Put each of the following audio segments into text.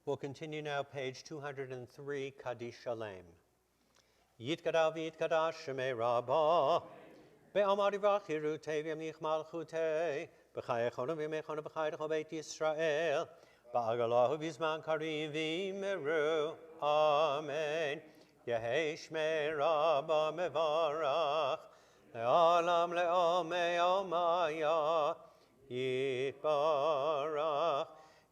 We'll continue now, page 203, Kaddish Shalem. Yitkadav yitkadash shemei Rabbah, be'amar yivrach yirutei v'yamlich malchutei, b'chayechonu v'yamechonu b'chayecho beit Yisrael, ba'agalahu v'zman karim v'yimeru. Amen. Yehei shmei Rabbah mevarach, le'olam le'omei omaya, yitbarach.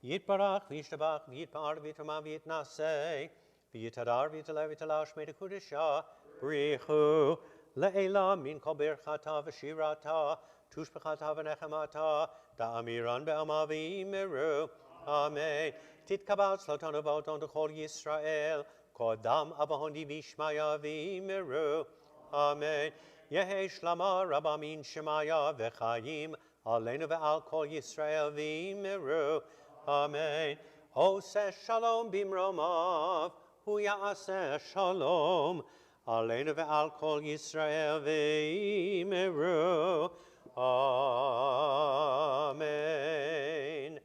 Yitbarach, v'yishtabach, v'yitpar, v'yitramah, v'yitnaseh, v'yitadar, v'yitalev, v'yitalash, shmei dekudesha, brichu, le'ela, min kol birchata, v'shirata, tushbechata, v'nechemata, da'amiran be'ama v'yimeru. Amen. Titkabal, slotonu v'odon d'chol Yisrael, kodam avahondi v'ishmaya v'yimeru. Amen. Yehi shlama rabamin shemaya v'chayim, aleinu ve'al kol Yisrael v'yimeru. Amen. Oseh shalom bimromav, hu ya'aseh shalom, aleinu ve'al kol Yisrael v'yimeru. Amen.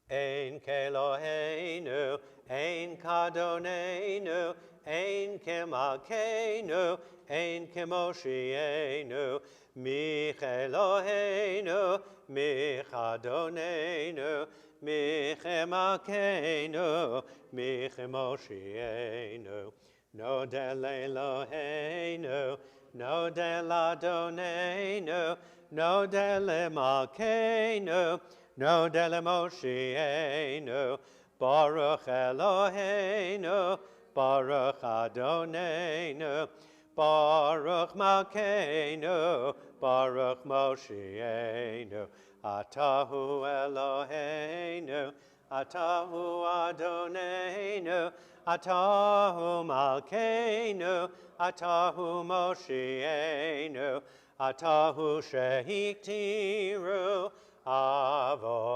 Ein keloheinu, ein kadonenu, ein kemalkeinu, ein kemoshienu, micheloheinu, michadonenu, michemalkeinu, michemoshienu. Nodel Eloheinu, nodel Adonenu, nodel Malkeinu, nodel Moshienu, Baruch Eloheinu, Baruch Adonenu, Baruch Malkeinu, Baruch Moshienu, Atahu Eloheinu, Atahu Adonenu, Atahu Malkeinu, Atahu Moshienu, Atahu Shehiktiru Avotenu,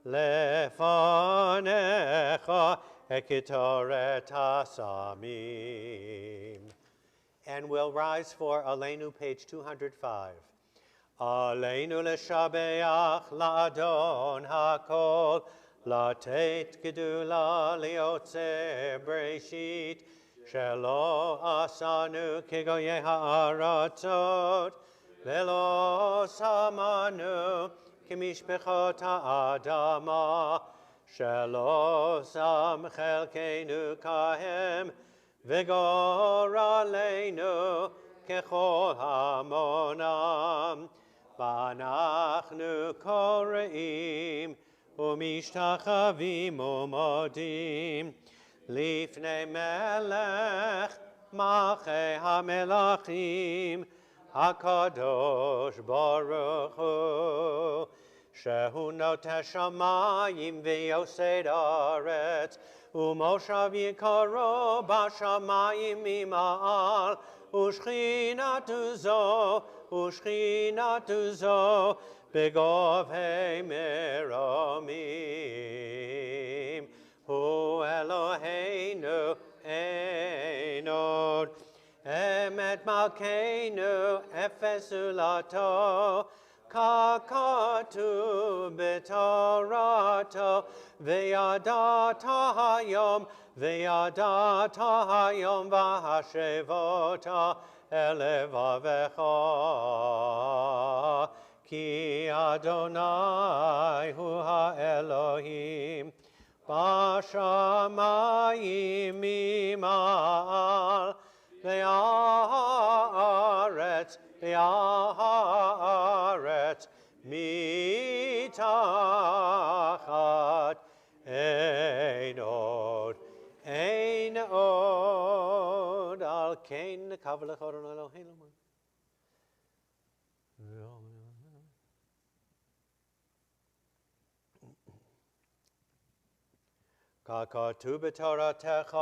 Lefanecha Ekitoret Asamim. And we'll rise for Aleinu, page 205. Aleinu leshabeach la'adon hakol, Latet gedula liotze breshit, shelo asanu kegoye ha'aratzot, velo samanu kimishpechot ha'adama, shelo sam chelkeinu kahem, v'gor aleinu kechol hamonam, v'anachnu koreim, ומשתחווים ומודים לפני מלך מלכי המלכים הקדוש ברוך הוא, שהוא נוטה שמיים ויוסד ארץ, ומושב יקרו בשמיים ממעל, ושכינתו זו בגובהי מרומים. הוא אלוהינו אין עוד, אמת מלכנו אפס זולתו, ככתוב בתורתו, וידעת היום והשבות אל לבבך, כי אדוני הוא האלוהים, בשמיים ממעל, והארץ מתחת. אין עוד, על כן נקווה לך אדוני אלוהינו. ככתוב בתורתך,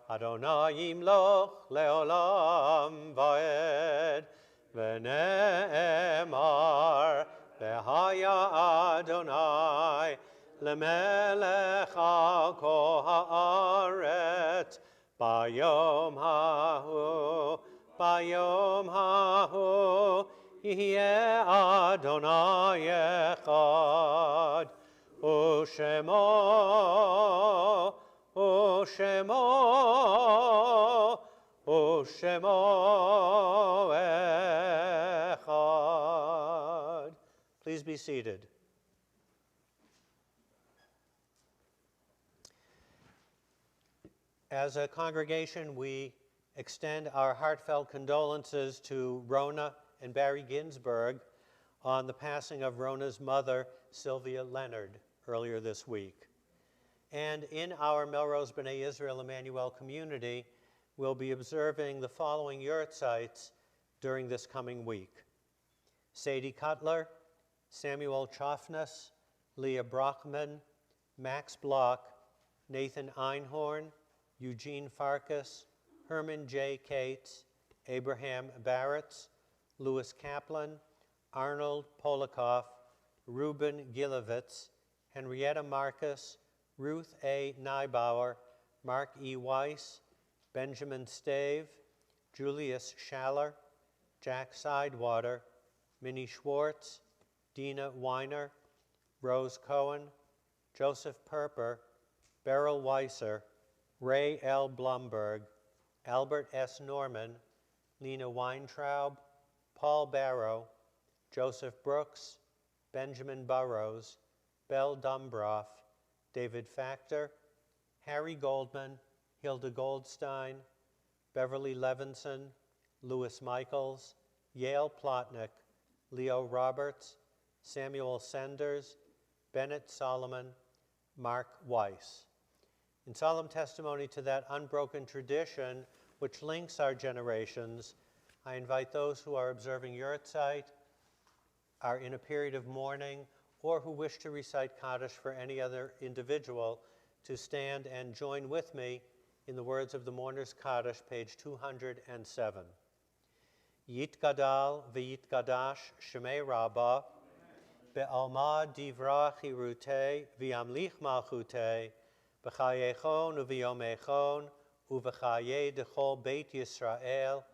אדוני ימלוך לעולם ועד, ונאמר, והיה אדוני למלך על כל הארץ, ביום ההוא יהיה אדוני אחד, Ushemo, Ushemo, Ushemo Echad. Please be seated. As a congregation, we extend our heartfelt condolences to Rona and Barry Ginsburg on the passing of Rona's mother, Sylvia Leonard, earlier this week. And in our Melrose B'nai Israel Emanu-El community, we'll be observing the following yurtzites during this coming week: Sadie Cutler, Samuel Chofness, Leah Brockman, Max Block, Nathan Einhorn, Eugene Farkas, Herman J. Cates, Abraham Barretts, Louis Kaplan, Arnold Polikoff, Ruben Gilovitz, Henrietta Marcus, Ruth A. Neibauer, Mark E. Weiss, Benjamin Stave, Julius Schaller, Jack Sidewater, Minnie Schwartz, Dina Weiner, Rose Cohen, Joseph Perper, Beryl Weiser, Ray L. Blumberg, Albert S. Norman, Lena Weintraub, Paul Barrow, Joseph Brooks, Benjamin Burrows, Belle Dumbroff, David Factor, Harry Goldman, Hilda Goldstein, Beverly Levinson, Louis Michaels, Yale Plotnick, Leo Roberts, Samuel Senders, Bennett Solomon, Mark Weiss. In solemn testimony to that unbroken tradition which links our generations, I invite those who are observing yurtzeit, are in a period of mourning, or who wish to recite Kaddish for any other individual to stand and join with me in the words of the Mourner's Kaddish, page 207. Yitgadal v'yitgadash shemei Rabbah, be'alma divra chirutei v'yamlich malchutei, b'chayechon u'v'yomechon u'v'chayei dechol beit Yisrael,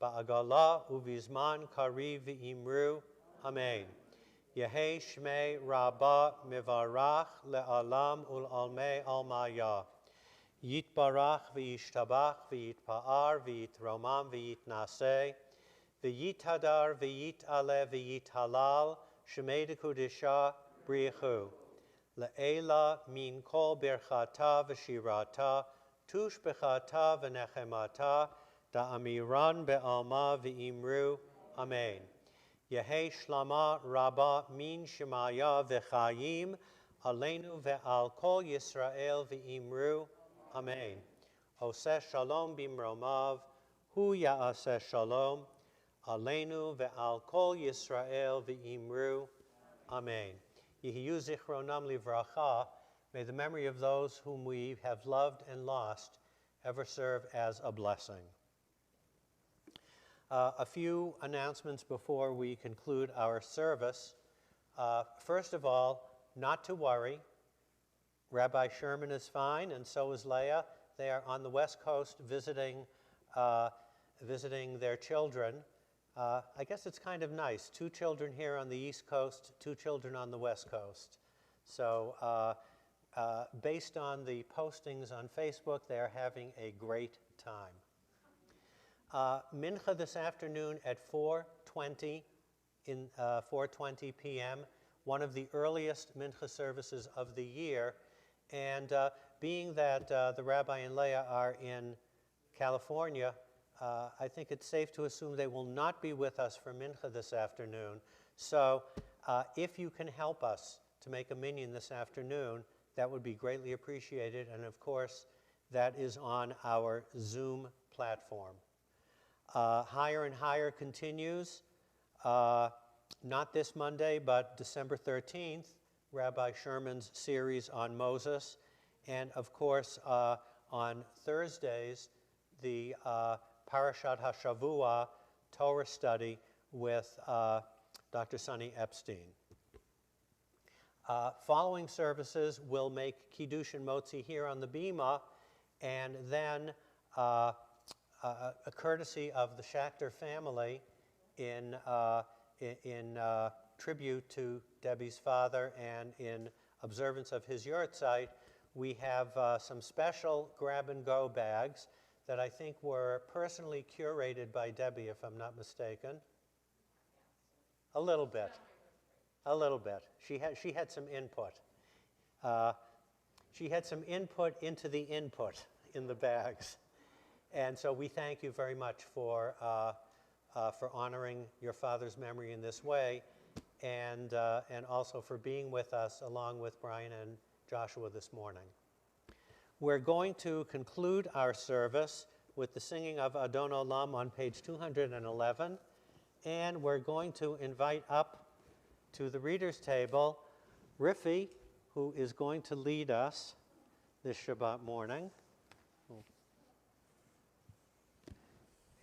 ba'agala u'vizman kariv v'imru. Amen. Yehei shmei Rabbah mivarach le'alam ul'almei almaya. Yitbarach v'yishtabach v'yitpa'ar v'yitromam v'yitnaseh v'yithadar v'yit'aleh v'yithalal shmei dekudisha brichu. Le'ela min kol birchata v'shirata tush bechata v'nechemata da'amiran be'alma v'imru. Amen. Yehei shlama Rabbah min shemaya v'chayim aleinu ve'al kol Yisrael v'imru. Amen. Oseh shalom bimromav, hu ya'aseh shalom, aleinu ve'al kol Yisrael v'imru. Amen. Yehiyu zichronam livracha, may the memory of those whom we have loved and lost ever serve as a blessing. A few announcements before we conclude our service. First of all, not to worry. Rabbi Sherman is fine, and so is Leah. They are on the West Coast visiting their children. I guess it's kind of nice. 2 children here on the East Coast, 2 children on the West Coast. So based on the postings on Facebook, they are having a great time. Mincha this afternoon at 4:20 p.m., one of the earliest Mincha services of the year. And being that the Rabbi and Leah are in California, I think it's safe to assume they will not be with us for Mincha this afternoon. So if you can help us to make a minyan this afternoon, that would be greatly appreciated. And of course, that is on our Zoom platform. Higher and Higher continues, not this Monday, but December 13th, Rabbi Sherman's series on Moses. And of course, on Thursdays, the Parashat HaShavua Torah study with Dr. Sonny Epstein. Following services, we'll make Kiddush and Motzi here on the Bima, and then a courtesy of the Schachter family in tribute to Debbie's father and in observance of his yahrzeit, we have some special grab-and-go bags that I think were personally curated by Debbie, if I'm not mistaken. A little bit. A little bit. She had some input. She had some input into the input in the bags. And so we thank you very much for honoring your father's memory in this way, and also for being with us along with Brian and Joshua this morning. We're going to conclude our service with the singing of Adon Olam on page 211, and we're going to invite up to the reader's table Riffy, who is going to lead us this Shabbat morning.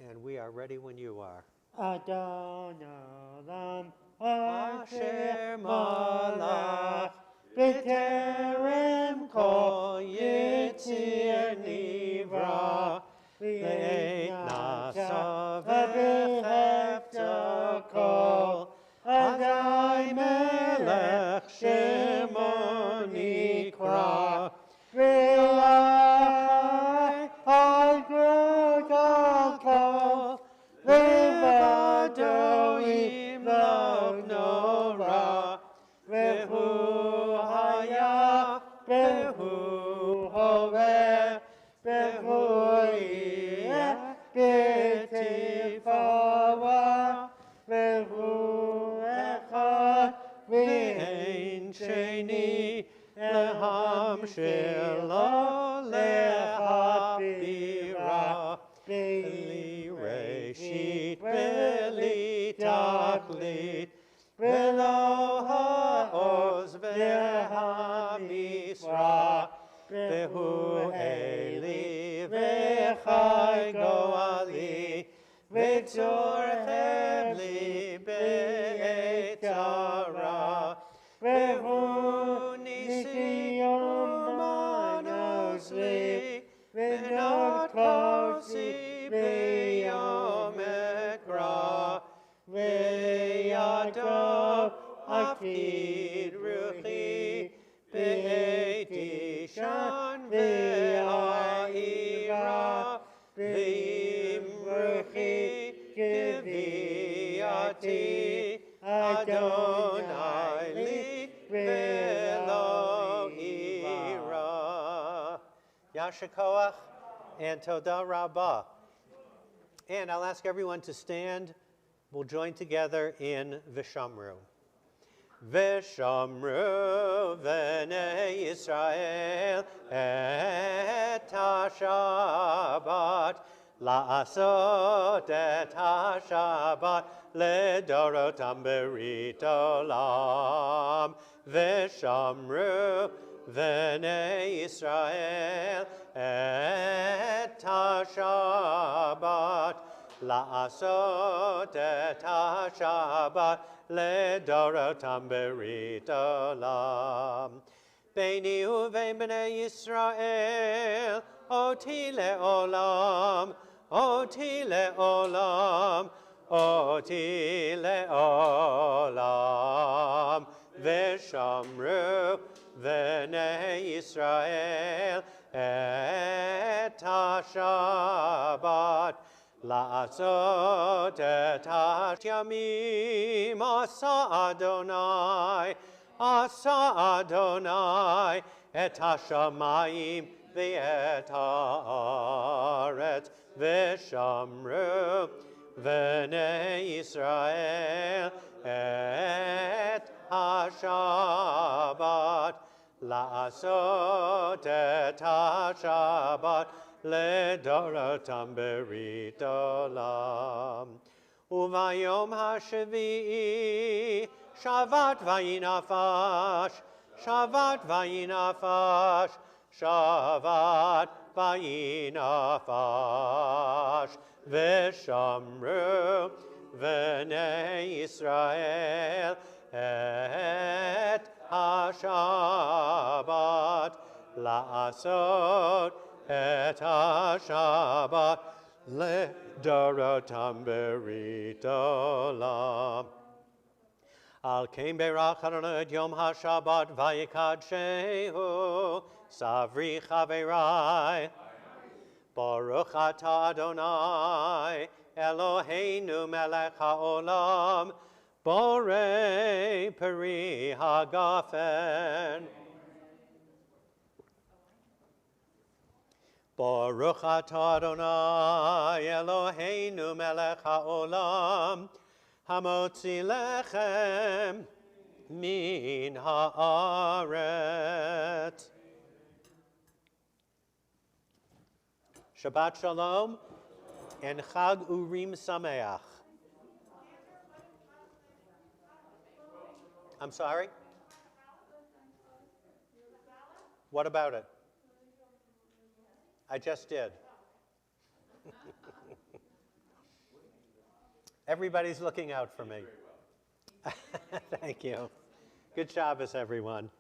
And we are ready when you are. Adon Olam Asher Malach B'terem Kol Yitzir Nivra V'eit Nasa V'behefta Kol Adai Melech Shemo Nikra V'lachai Al Grod Kol Levado Imlok Nora Vehu Haya Vehu Hove Vehu Yeh B'tifawa Vehu Echad V'ein Sheni Lehamshir Lo Lehabira B'li Reshit B'li Tachlit V'lo ha'oz v'ha'misra V'hu Eli v'chai go'ali V'tzor chevli be'et zara V'hu nisi u'manos li V'not kosi b'yom ekra V'yadov akid ruchi Be'eti shan ve'a'ira Ve'im ruchi kiviati Adonai li ve'lo ira. Yasher koach and todah rabbah. And I'll ask everyone to stand. We'll join together in V'shamru. V'shamru v'nei Yisrael et ha-Shabbat la'asot et ha-Shabbat ledorotam berit olam. V'shamru v'nei Yisrael et ha-Shabbat la'asot et ha-Shabbat ledorotam berit olam. Beini uvein b'nei Yisrael oti le'olam, oti le'olam, oti le'olam. V'shamru v'nei Yisrael et ha-Shabbat la'asot et ha-yamim asa Adonai et ha-shamayim ve'et ha'aretz v'shamru v'nei Yisrael et ha-Shabbat la'asot et ha-Shabbat ledorotam berit olam. Uvayom hashvi'i shavat vayinafash, shavat vayinafash, shavat vayinafash. V'shamru v'nei Yisrael et ha-Shabbat la'asot et ha-Shabbat ledorotam berit olam. Al kein berach Adonai et yom ha-shabbat vayikadshehu savri chaverai. Baruch atah Adonai Eloheinu melech haolam borei peri hagafen. Baruch atah Adonai Eloheinu melech haolam hamotzi lechem min haaretz. Shabbat Shalom and Chag Urim Sameach. I'm sorry? What about it? I just did. Everybody's looking out for me. Thank you. Good Shabbos, everyone.